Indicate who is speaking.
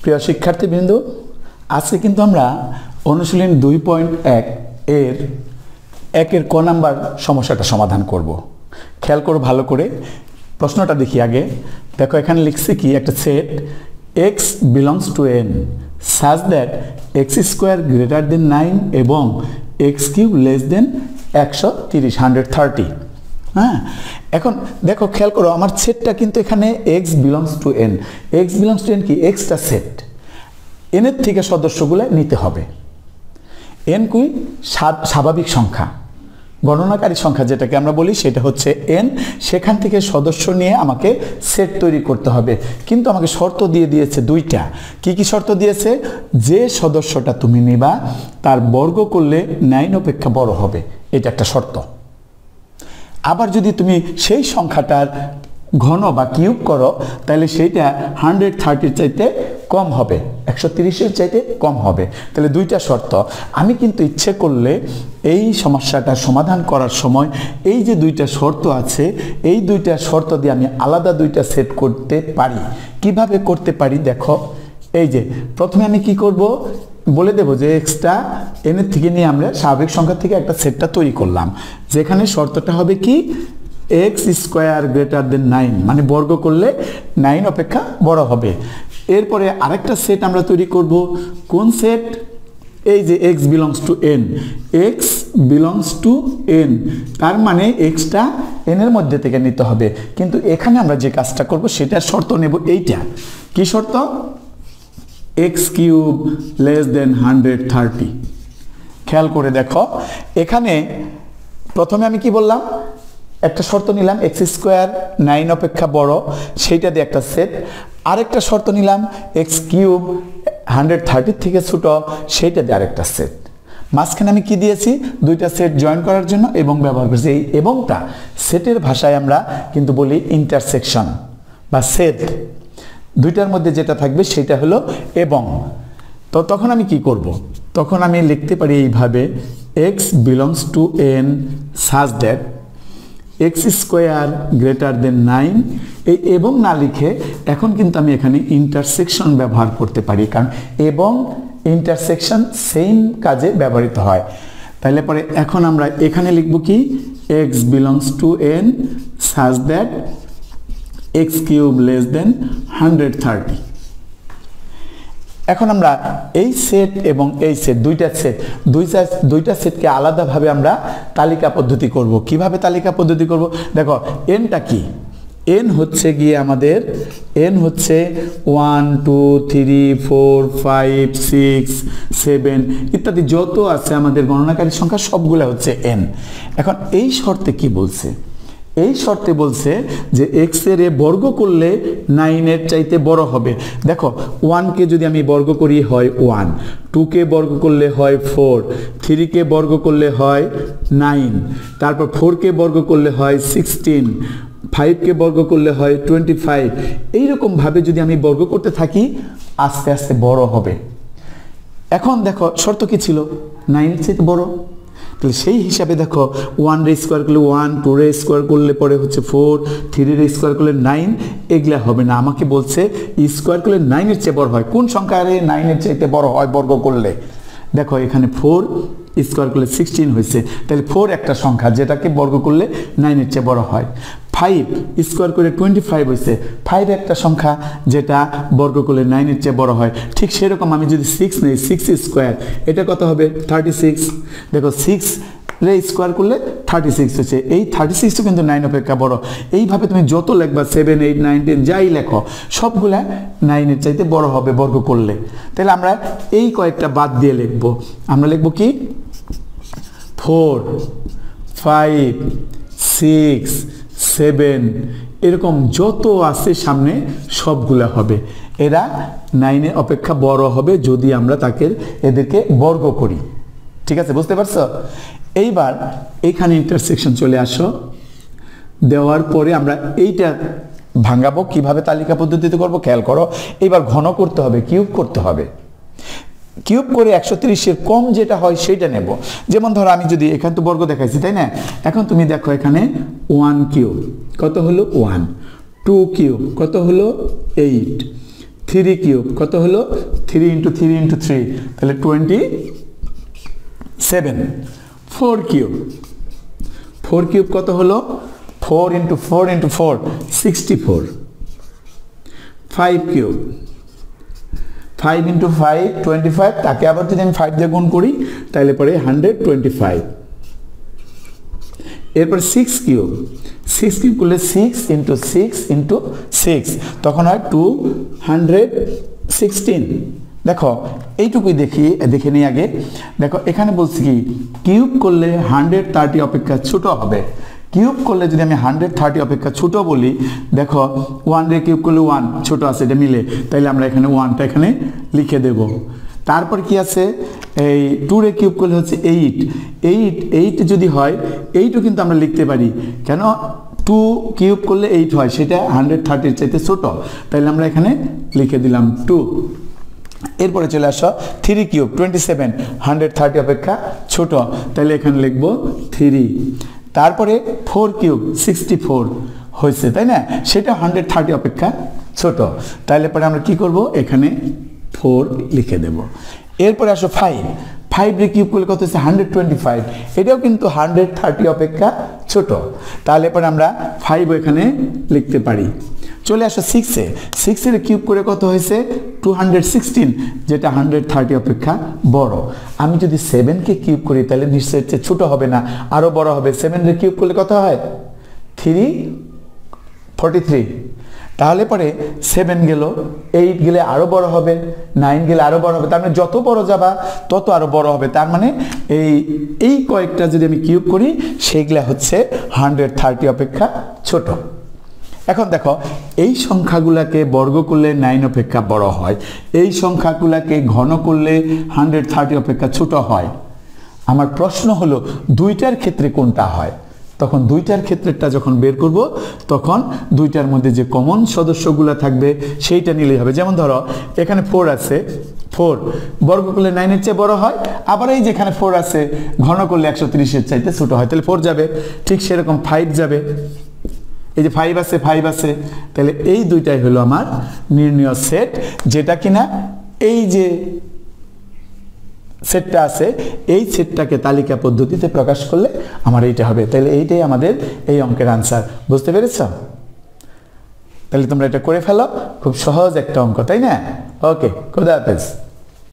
Speaker 1: প্রিয় শিক্ষার্থীবৃন্দ, আজকে কিন্তু আমরা অনুশীলন 2.1 এর 1 ক নাম্বার সমস্যাটা সমাধান করব। খেয়াল করো ভালো করে, প্রশ্নটা দেখি আগে। দেখো এখানে লিখছে কি, একটা set x belongs to n such that x square greater than 9 এবং x cube less than 130 হ্যাঁ। এখন দেখো খেয়াল করো, আমার সেটটা কিন্তু এখানে x belongs to n। x belongs to n কি, xটা সেট, n এর থেকে সদস্যগুলো নিতে হবে। n কি স্বাভাবিক সংখ্যা, গণনাকারী সংখ্যা যেটাকে আমরা বলি সেটা হচ্ছে n। সেখান থেকে সদস্য নিয়ে আমাকে সেট তৈরি করতে হবে, কিন্তু আমাকে শর্ত দিয়ে দিয়েছে দুইটা। কি কি শর্ত দিয়েছে? যে সদস্যটা তুমি নিবা তার বর্গ করলে 9 অপেক্ষা বড় হবে, এটা একটা শর্ত। আবার যদি তুমি সেই সংখ্যাটার ঘন বা কিউব করো তাহলে সেইটা 130 চাইতে কম হবে, 130 চাইতে কম হবে। তাহলে দুইটা শর্ত। আমি কিন্তু ইচ্ছে করলে এই সমস্যাটা সমাধান করার সময় এই যে দুইটা শর্ত আছে, এই দুইটা শর্ত দিয়ে আমি আলাদা দুইটা সেট করতে পারি। কিভাবে করতে পারি দেখো, এই যে প্রথমে আমি কি করব বলে দেব যে এক্সটা n এর থেকে নিয়ে আমরা স্বাভাবিক সংখ্যা থেকে একটা সেটটা তৈরি করলাম, যেখানে শর্তটা হবে কি, x স্কোয়ার গ্রেটার দেন 9, মানে বর্গ করলে 9 অপেক্ষা বড় হবে। এরপরে আরেকটা সেট আমরা তৈরি করব। কোন সেট? এই যে x belongs to n, x belongs to n, তার মানে এক্সটা n এর মধ্যে থেকে নিতে হবে। কিন্তু এখানে আমরা যে কাজটা করব সেটা শর্ত নেব এইটা। কি শর্ত? x cube less than 130। খেয়াল করে দেখো, এখানে প্রথমে আমি কি বললাম, একটা শর্ত নিলাম x স্কোয়ার 9 অপেক্ষা বড়, সেইটা দিয়ে একটা সেট। আরেকটা শর্ত নিলাম x কিউব 130 থেকে ছোট, সেইটা দিয়ে আরেকটা সেট। মাঝখানে আমি কি দিয়েছি? দুইটা সেট জয়েন করার জন্য এবং ব্যবহার করেছি। এই এবংটা সেটের ভাষায় আমরা কিন্তু বলি ইন্টারসেকশন বা সেট। দুইটার মধ্যে যেটা থাকবে সেটা হলো এবং। তো তখন আমি কি করব? তখন আমি লিখতে পারি এইভাবে, x belongs to n such that x square greater than 9। এই এবং না লিখে এখন কিন্তু আমি এখানে ইন্টারসেকশন ব্যবহার করতে পারি, কারণ এবং ইন্টারসেকশন সেম কাজে ব্যবহৃত হয়। তাহলে পরে এখন আমরা এখানে লিখব কি, x belongs to n such that x cube less than 130। এখন আমরা এই সেট এবং এই সেট, দুইটা সেটকে আলাদাভাবে আমরা তালিকা পদ্ধতি করব। কিভাবে তালিকা পদ্ধতি করব? দেখো এনটা কি, এন হচ্ছে গিয়ে আমাদের, এন হচ্ছে 1 2 3 4 5 6 7 ইত্যাদি যত আছে আমাদের গণনাকারী সংখ্যা সবগুলো হচ্ছে এন। এখন এই শর্তে কি বলছে? এই শর্তে বলছে যে x এর বর্গ করলে 9 এর চাইতে বড় হবে। দেখো 1 কে যদি আমি বর্গ করি হয় 1, 2 কে বর্গ করলে হয় 4, 3 কে বর্গ করলে হয় 9, তারপর 4 কে বর্গ করলে হয় 16, 5 কে বর্গ করলে হয় 25। এইরকম ভাবে যদি আমি বর্গ করতে থাকি আস্তে আস্তে বড় হবে। এখন দেখো শর্ত কি ছিল? 9 এর চাইতে বড়। তাহলে সেই হিসাবে দেখো 1 রে স্কোয়ার করলে 1, 2 রে স্কোয়ার করলে পরে হচ্ছে 4, 3 রে স্কোয়ার করলে 9, এগুলা হবে না। আমাকে বলছে স্কোয়ার করলে 9 এর চেয়ে বড় হয়। কোন সংখ্যা রে 9 এর চাইতে বড় হয় বর্গ করলে? দেখো এখানে 4 স্কোয়ার করলে 16 হয়েছে, তাহলে 4 একটা সংখ্যা যেটাকে বর্গ করলে 9 এর চেয়ে বড় হয়। 5 স্কোয়ার করে 25 হয়েছে, 5 একটা সংখ্যা যেটা বর্গ করলে 9 এর চেয়ে বড় হয়। ঠিক সেরকম আমি যদি 6 নেই, 6 স্কোয়ার, এটা কত হবে? 36। দেখো 6 রে স্কোয়ার করলে 36 হচ্ছে, এই 36 কিন্তু 9 অপেক্ষা বড়। এইভাবে তুমি যত লিখবা 7 8 9 10 যাই লেখো সবগুলা 9 এর চাইতে বড় হবে বর্গ করলে। তাহলে আমরা এই কয়েকটা বাদ দিয়ে লিখবো। আমরা লিখবো কি, 4 5 6 7 এরকম যত আছে সামনে সবগুলা হবে, এরা 9 এর অপেক্ষা বড় হবে যদি আমরা এদেরকে বর্গ করি। ঠিক আছে, বুঝতে পারছো? এইবার এইখানে ইন্টারসেকশন চলে আসো, দেওয়ার পরে আমরা এইটা ভাঙাবো। কিভাবে তালিকা পদ্ধতিতে করব খেয়াল করো। এইবার ঘন করতে হবে, কিউব করতে হবে। কিউব করে 130 এর কম যেটা হয় সেইটা নেব। যেমন ধরো আমি যদি এখানে তো বর্গ দেখাইছি, তাই না? এখন তুমি দেখো এখানে 1 কিউব কত হলো 1, 2 কিউব কত হলো 8, 3 কিউব কত হলো 3 ইন্টু 3 ইন্টু 3 তাহলে 27। 4 কিউব কত হলো 4 ইন্টু 4 ইন্টু 4 64। 5 কিউব 5 ইন্টু 5 25, তাকে আবার যদি আমি 5 দিয়ে গুণ করি তাহলে পরে 125। এরপর 6 কিউব করলে 6 ইন্টু 6 ইন্টু 6 তখন হয় 216। দেখো এইটুকুই দেখে নিই আগে। দেখো এখানে বলছি কি কিউব করলে 130 অপেক্ষা ছোট হবে। কিউব করলে যদি আমি 130 অপেক্ষা ছোট বলি, দেখো 1 রে কিউব করলে 1 ছোট আছে, এটা মিলে, তাইলে আমরা এখানে 1টা এখানে লিখে দেব। তারপর কি আছে এই 2 রে কিউব করলে হচ্ছে 8 যদি হয় 8ও কিন্তু আমরা লিখতে পারি, কেন 2 কিউব করলে 8 হয়, সেটা 130 চাইতে ছোট, তাইলে আমরা এখানে লিখে দিলাম 2। এরপরে চলে আসো 3 কিউব 27, 130 অপেক্ষা ছোট, তাহলে এখানে লিখবো 3। তারপরে 4 কিউব 64 হয়েছে, তাই না, সেটা 130 অপেক্ষা ছোট, তাহলে পরে আমরা কি করব এখানে 4 লিখে দেব। এরপরে আসো 5 রে কিউব করলে কত হচ্ছে 125, এটাও কিন্তু 130 অপেক্ষা ছোট, তাহলে পরে আমরা 5 এখানে লিখতে পারি। চলে আসো 6 এর কিউব করে কত হয়েছে 216, যেটা 130 অপেক্ষা বড়। আমি যদি 7 কে কিউব করি তাহলে নিশ্চয়ই ছোট হবে না, আরো বড় হবে। 7 এর কিউব করলে কত হয় 343, তাহলে পরে 7 গেল, 8 গেলে আরো বড় হবে, 9 গেলে আরো বড় হবে, তার মানে যত বড় যাবা তত আরো বড় হবে। তার মানে এই কয়েকটা যদি আমি কিউব করি সেগুলা হচ্ছে 130 অপেক্ষা ছোট। এখন দেখো এই সংখ্যাগুলাকে বর্গ করলে 9 অপেক্ষা বড় হয়, এই সংখ্যাগুলাকে ঘন করলে 130 অপেক্ষা ছোট হয়। আমার প্রশ্ন হলো দুইটার ক্ষেত্রে কোনটা হয়? তখন দুইটার ক্ষেত্রেটা যখন বের করব তখন দুইটার মধ্যে যে কমন সদস্যগুলো থাকবে সেইটা নিলেই হবে। যেমন ধরো এখানে 4 আছে, 4 বর্গ করলে 9 এর চেয়ে বড় হয়, আবার এই যেখানে 4 আছে ঘন করলে 130 এর চাইতে ছোট হয়, তাহলে 4 যাবে। ঠিক সেরকম 5 যাবে, এই যে 5 আছে, তাহলে এই দুইটাই হলো আমার নির্ণয় সেট, যেটা কিনা এই যে সেটটা আছে এই সেটটাকে তালিকা পদ্ধতিতে প্রকাশ করলে আমার এইটা হবে। তাহলে এইটাই আমাদের এই অঙ্কের আনসার। বুঝতে পেরেছ? তাহলে তোমরা এটা করে ফেলো, খুব সহজ একটা অঙ্ক, তাই না? ওকে, খোদা হাফেজ।